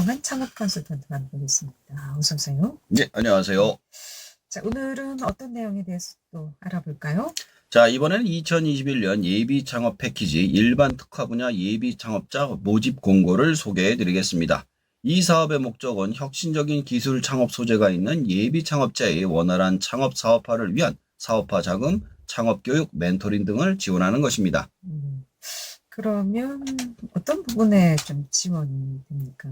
김정한 창업 컨설턴트 만나보겠습니다. 어서 오세요. 네, 안녕하세요. 자, 오늘은 어떤 내용에 대해서 또 알아볼까요? 자, 이번에는 2021년 예비 창업 패키지 일반 특화 분야 예비 창업자 모집 공고를 소개해 드리겠습니다. 이 사업의 목적은 혁신적인 기술 창업 소재가 있는 예비 창업자의 원활한 창업 사업화를 위한 사업화 자금, 창업 교육, 멘토링 등을 지원하는 것입니다. 그러면 어떤 부분에 좀 지원이 됩니까?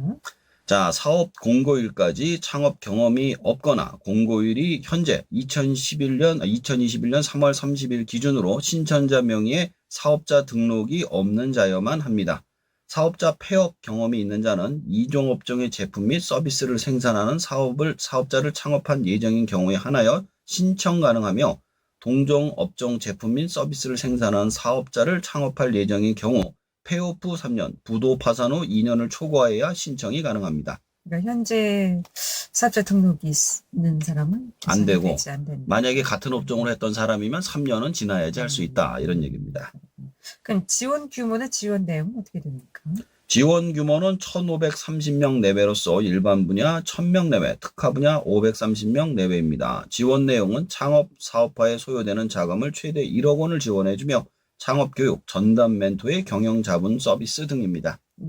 자, 사업 공고일까지 창업 경험이 없거나 공고일이 현재 2021년 3월 30일 기준으로 신청자 명의의 사업자 등록이 없는 자여만 합니다. 사업자 폐업 경험이 있는 자는 이종 업종의 제품 및 서비스를 생산하는 사업자를 창업한 예정인 경우에 한하여 신청 가능하며 동종 업종 제품 및 서비스를 생산하는 사업자를 창업할 예정인 경우 폐업 후 3년, 부도 파산 후 2년을 초과해야 신청이 가능합니다. 그러니까 현재 사업자 등록이 있는 사람은 안 되고 안 된다. 만약에 같은 업종을 했던 사람이면 3년은 지나야지 할 수 있다 이런 얘기입니다. 그럼 지원 규모나 지원 내용은 어떻게 됩니까? 지원 규모는 1,530명 내외로서 일반 분야 1,000명 내외, 특화 분야 530명 내외입니다. 지원 내용은 창업 사업화에 소요되는 자금을 최대 1억 원을 지원해주며 창업교육, 전담 멘토의 경영자문 서비스 등입니다. 예,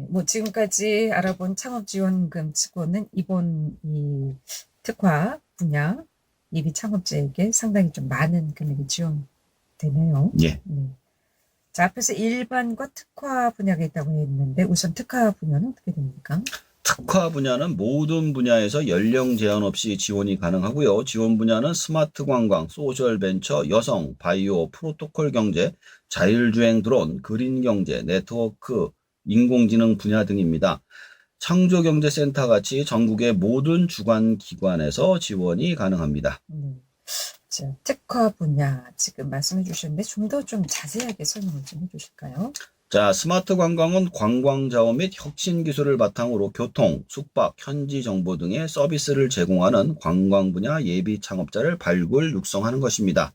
뭐 지금까지 알아본 창업지원금 치고는 이번 이 특화 분야 예비 창업자에게 상당히 좀 많은 금액이 지원되네요. 예. 네. 자, 앞에서 일반과 특화 분야가 있다고 했는데 우선 특화 분야는 어떻게 됩니까? 특화 분야는 모든 분야에서 연령 제한 없이 지원이 가능하고요. 지원 분야는 스마트 관광, 소셜 벤처, 여성, 바이오, 프로토콜 경제, 자율주행 드론, 그린 경제, 네트워크, 인공지능 분야 등입니다. 창조경제센터 같이 전국의 모든 주관 기관에서 지원이 가능합니다. 자, 특화 분야 지금 말씀해 주셨는데 좀 더 좀 자세하게 설명을 좀 해주실까요? 자, 스마트 관광은 관광 자원 및 혁신 기술을 바탕으로 교통, 숙박, 현지 정보 등의 서비스를 제공하는 관광 분야 예비 창업자를 발굴, 육성하는 것입니다.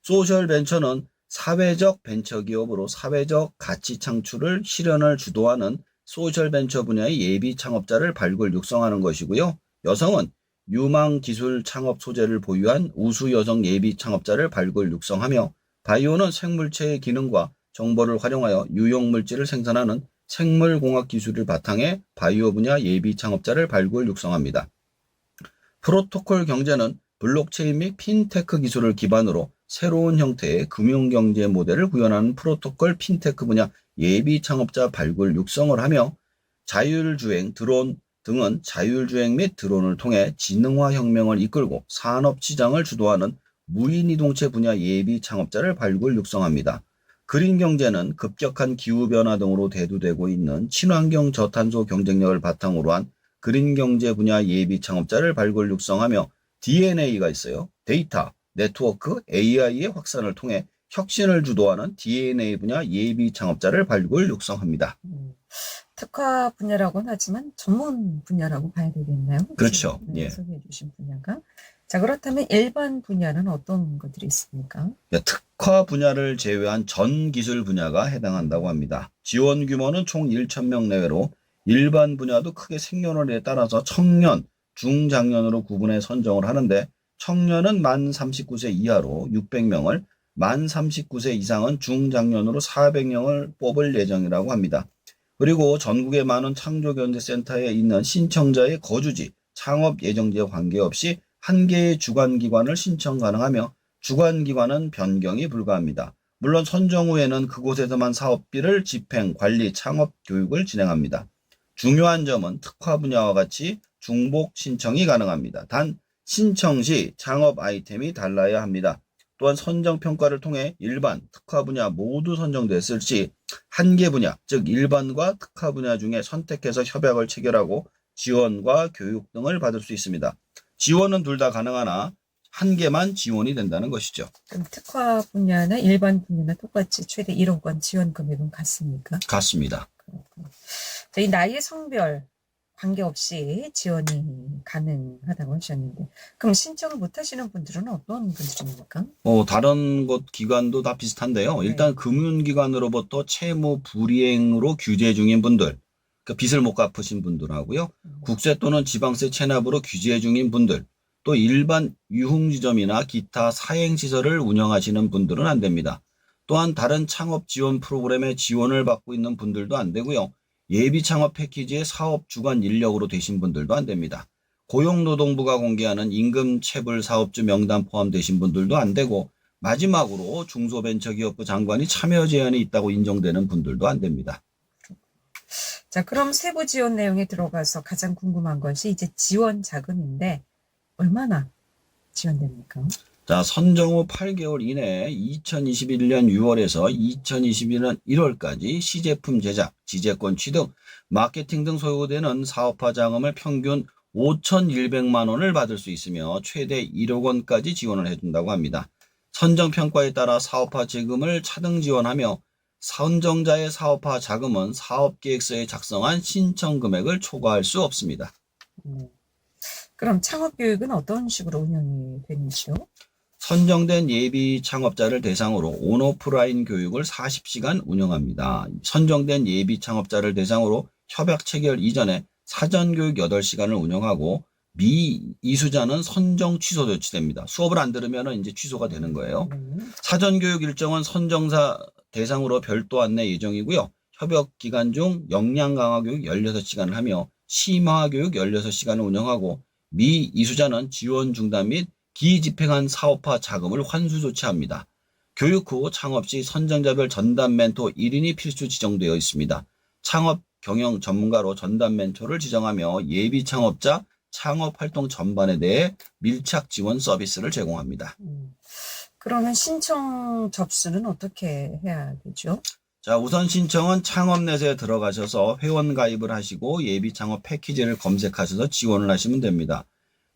소셜 벤처는 사회적 벤처 기업으로 사회적 가치 창출을 실현을 주도하는 소셜 벤처 분야의 예비 창업자를 발굴, 육성하는 것이고요. 여성은 유망 기술 창업 소재를 보유한 우수 여성 예비 창업자를 발굴, 육성하며 바이오는 생물체의 기능과 정보를 활용하여 유용물질을 생산하는 생물공학 기술을 바탕에 바이오 분야 예비 창업자를 발굴, 육성합니다. 프로토콜 경제는 블록체인 및 핀테크 기술을 기반으로 새로운 형태의 금융경제 모델을 구현하는 프로토콜 핀테크 분야 예비 창업자 발굴, 육성을 하며 자율주행, 드론 등은 자율주행 및 드론을 통해 지능화 혁명을 이끌고 산업시장을 주도하는 무인이동체 분야 예비 창업자를 발굴, 육성합니다. 그린 경제는 급격한 기후변화 등으로 대두되고 있는 친환경 저탄소 경쟁력을 바탕으로 한 그린 경제 분야 예비 창업자를 발굴, 육성하며 DNA가 있어요. 데이터, 네트워크, AI의 확산을 통해 혁신을 주도하는 DNA 분야 예비 창업자를 발굴, 육성합니다. 특화 분야라고는 하지만 전문 분야라고 봐야 되겠나요? 그렇죠. 네, 예. 소개해 주신 분야가. 자, 그렇다면 일반 분야는 어떤 것들이 있습니까? 특화 분야를 제외한 전 기술 분야가 해당한다고 합니다. 지원 규모는 총 1,000명 내외로 일반 분야도 크게 생년월일에 따라서 청년, 중장년으로 구분해 선정을 하는데 청년은 만 39세 이하로 600명을, 만 39세 이상은 중장년으로 400명을 뽑을 예정이라고 합니다. 그리고 전국의 많은 창조경제센터에 있는 신청자의 거주지, 창업 예정지에 관계없이 한 개의 주관기관을 신청 가능하며 주관기관은 변경이 불가합니다. 물론 선정 후에는 그곳에서만 사업비를 집행, 관리, 창업 교육을 진행합니다. 중요한 점은 특화 분야와 같이 중복 신청이 가능합니다. 단 신청 시 창업 아이템이 달라야 합니다. 또한 선정평가를 통해 일반, 특화 분야 모두 선정됐을 시 한 개 분야, 즉 일반과 특화 분야 중에 선택해서 협약을 체결하고 지원과 교육 등을 받을 수 있습니다. 지원은 둘 다 가능하나 한 개만 지원이 된다는 것이죠. 그럼 특화 분야나 일반 분야나 똑같이 최대 1억 원 지원 금액은 같습니까? 같습니다. 자, 이 나이 성별 관계없이 지원이 가능하다고 하셨는데 그럼 신청을 못 하시는 분들은 어떤 분들입니까? 다른 곳 기관도 다 비슷한데요. 일단 금융기관으로부터 채무 불이행으로 규제 중인 분들, 그 빚을 못 갚으신 분들하고요. 국세 또는 지방세 체납으로 규제 중인 분들, 또 일반 유흥지점이나 기타 사행시설을 운영하시는 분들은 안 됩니다. 또한 다른 창업 지원 프로그램의 지원을 받고 있는 분들도 안 되고요. 예비 창업 패키지의 사업 주관 인력으로 되신 분들도 안 됩니다. 고용노동부가 공개하는 임금체불 사업주 명단 포함되신 분들도 안 되고, 마지막으로 중소벤처기업부 장관이 참여 제한이 있다고 인정되는 분들도 안 됩니다. 자, 그럼 세부 지원 내용에 들어가서 가장 궁금한 것이 이제 지원 자금인데 얼마나 지원됩니까? 자, 선정 후 8개월 이내에 2021년 6월에서 2022년 1월까지 시제품 제작, 지재권 취득, 마케팅 등 소요되는 사업화 자금을 평균 5,100만 원을 받을 수 있으며 최대 1억 원까지 지원을 해준다고 합니다. 선정 평가에 따라 사업화 재금을 차등 지원하며 선정자의 사업화 자금은 사업계획서에 작성한 신청 금액을 초과할 수 없습니다. 그럼 창업 교육은 어떤 식으로 운영이 되는지요? 선정된 예비 창업자를 대상으로 온오프라인 교육을 40시간 운영합니다. 선정된 예비 창업자를 대상으로 협약 체결 이전에 사전 교육 8시간을 운영하고 미이수자는 선정 취소 조치됩니다. 수업을 안 들으면 이제 취소가 되는 거예요. 사전 교육 일정은 선정사 대상으로 별도 안내 예정이고요. 협약 기간 중 역량 강화 교육 16시간을 하며 심화 교육 16시간을 운영하고 미이수자는 지원 중단 및 기집행한 사업화 자금을 환수 조치합니다. 교육 후 창업 시 선정자별 전담 멘토 1인이 필수 지정되어 있습니다. 창업 경영 전문가로 전담 멘토를 지정하며 예비 창업자 창업 활동 전반에 대해 밀착 지원 서비스를 제공합니다. 그러면 신청 접수는 어떻게 해야 되죠? 자, 우선 신청은 창업넷에 들어가셔서 회원 가입을 하시고 예비 창업 패키지를 검색하셔서 지원을 하시면 됩니다.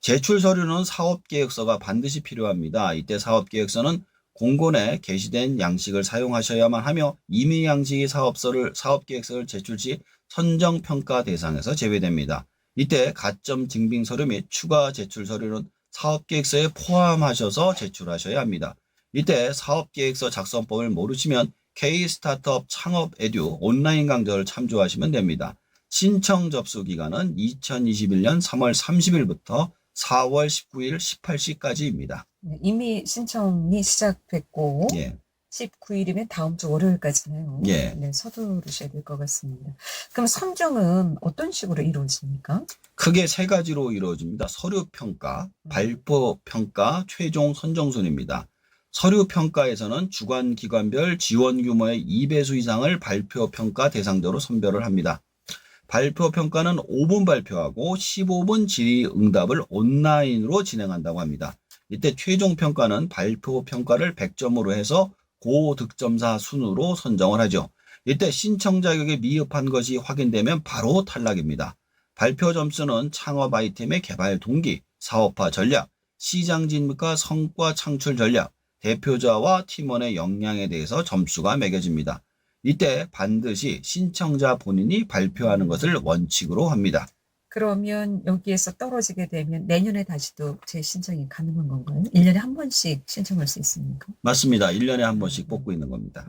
제출 서류는 사업계획서가 반드시 필요합니다. 이때 사업계획서는 공고에 게시된 양식을 사용하셔야만 하며 임의 양식의 사업계획서를 제출 시 선정평가 대상에서 제외됩니다. 이때 가점 증빙 서류 및 추가 제출 서류는 사업계획서에 포함하셔서 제출하셔야 합니다. 이때 사업계획서 작성법을 모르시면 K-스타트업 창업 에듀 온라인 강좌를 참조하시면 됩니다. 신청 접수 기간은 2021년 3월 30일부터 4월 19일 18시까지입니다. 이미 신청이 시작됐고 예. 19일이면 다음 주 월요일까지네요. 예. 네, 서두르셔야 될 것 같습니다. 그럼 선정은 어떤 식으로 이루어집니까? 크게 3가지로 이루어집니다. 서류 평가, 발표 평가, 최종 선정 순입니다. 서류 평가에서는 주관 기관별 지원 규모의 2배수 이상을 발표 평가 대상자로 선별을 합니다. 발표 평가는 5분 발표하고 15분 질의응답을 온라인으로 진행한다고 합니다. 이때 최종 평가는 발표 평가를 100점으로 해서 고득점사 순으로 선정을 하죠. 이때 신청 자격에 미흡한 것이 확인되면 바로 탈락입니다. 발표 점수는 창업 아이템의 개발 동기, 사업화 전략, 시장 진입과 성과 창출 전략, 대표자와 팀원의 역량에 대해서 점수가 매겨집니다. 이때 반드시 신청자 본인이 발표하는 것을 원칙으로 합니다. 그러면 여기에서 떨어지게 되면 내년에 다시 또 재신청이 가능한 건가요? 1년에 한 번씩 신청할 수 있습니까? 맞습니다. 1년에 한 번씩 뽑고 있는 겁니다.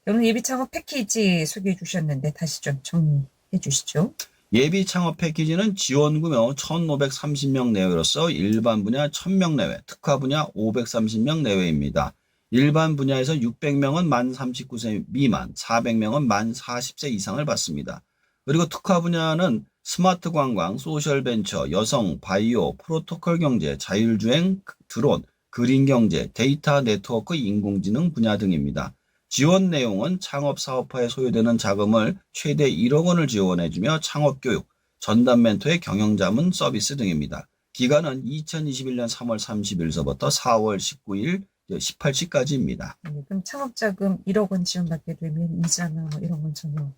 오늘 예비 창업 패키지 소개해 주셨는데 다시 좀 정리해 주시죠. 예비 창업 패키지는 지원 규모 1,530명 내외로서 일반 분야 1,000명 내외, 특화 분야 530명 내외입니다. 일반 분야에서 600명은 만 39세 미만, 400명은 만 40세 이상을 받습니다. 그리고 특화 분야는 스마트 관광, 소셜 벤처, 여성, 바이오, 프로토콜 경제, 자율주행, 드론, 그린 경제, 데이터 네트워크, 인공지능 분야 등입니다. 지원 내용은 창업 사업화에 소요되는 자금을 최대 1억 원을 지원해주며 창업교육, 전담 멘토의 경영자문 서비스 등입니다. 기간은 2021년 3월 30일서부터 4월 19일 18시까지입니다. 네, 그럼 창업자금 1억 원 지원받게 되면 이자나 뭐 이런 건 전혀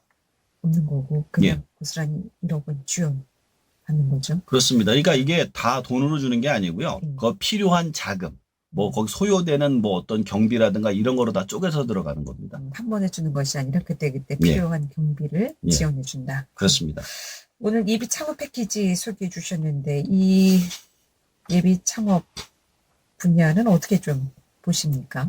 없는 거고 그냥 고스란히 1억 원 지원받는 거죠? 그렇습니다. 그러니까 이게 다 돈으로 주는 게 아니고요. 그 필요한 자금, 뭐 거기 소요되는 뭐 어떤 경비라든가 이런 거로 다 쪼개서 들어가는 겁니다. 한 번에 주는 것이 아니라 그때그때 필요한 경비를 지원해 준다. 그렇습니다. 오늘 예비 창업 패키지 소개해 주셨는데 이 예비 창업 분야는 어떻게 좀 보십니까?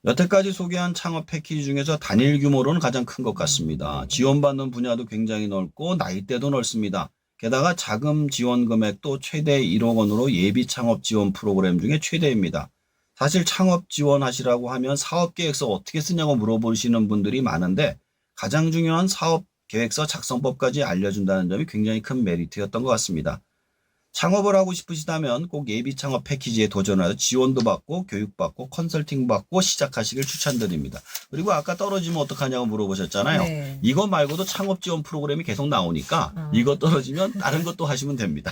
여태까지 소개한 창업 패키지 중에서 단일 규모로는 가장 큰 것 같습니다. 지원받는 분야도 굉장히 넓고 나이대도 넓습니다. 게다가 자금 지원 금액도 최대 1억 원으로 예비 창업 지원 프로그램 중에 최대입니다. 사실 창업 지원하시라고 하면 사업 계획서 어떻게 쓰냐고 물어보시는 분들이 많은데 가장 중요한 사업 계획서 작성법까지 알려준다는 점이 굉장히 큰 메리트였던 것 같습니다. 창업을 하고 싶으시다면 꼭 예비 창업 패키지에 도전하여 지원도 받고 교육받고 컨설팅 받고 시작하시길 추천드립니다. 그리고 아까 떨어지면 어떡하냐고 물어보셨잖아요. 네. 이거 말고도 창업 지원 프로그램이 계속 나오니까 이거 떨어지면 다른 것도 하시면 됩니다.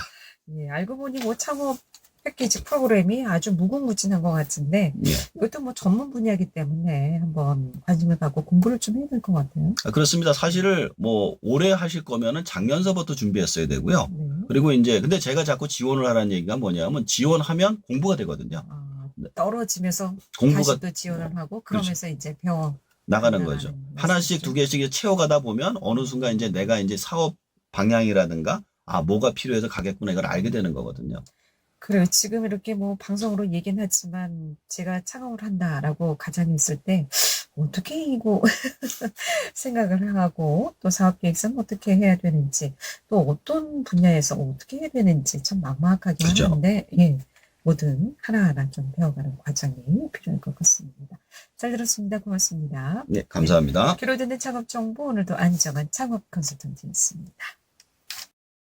예, 알고 보니 뭐 창업 패키지 프로그램이 아주 무궁무진한 것 같은데 예. 이것도 뭐 전문 분야이기 때문에 한번 관심을 갖고 공부를 좀 해야 될 것 같아요. 그렇습니다. 사실을 뭐 올해 하실 거면은 작년서부터 준비했어야 되고요. 네. 그리고 이제 근데 제가 자꾸 지원을 하라는 얘기가 뭐냐면 지원하면 공부가 되거든요. 떨어지면서 공부가 다시 또 지원을 하고 그러면서 이제 배워 나가는 거죠. 하나씩 두 개씩 채워가다 보면 어느 순간 이제 내가 이제 사업 방향이라든가 뭐가 필요해서 가겠구나 이걸 알게 되는 거거든요. 그래요. 지금 이렇게 뭐 방송으로 얘기는 하지만 제가 창업을 한다라고 가정했을 때 어떻게 이거 생각을 하고 또 사업 계획서는 어떻게 해야 되는지 또 어떤 분야에서 어떻게 해야 되는지 참 막막하긴 그죠. 하는데 예. 뭐든 하나하나 좀 배워가는 과정이 필요할 것 같습니다. 잘 들었습니다. 고맙습니다. 네, 감사합니다. 귀로 듣는 창업 정보 오늘도 안정한 창업 컨설턴트였습니다.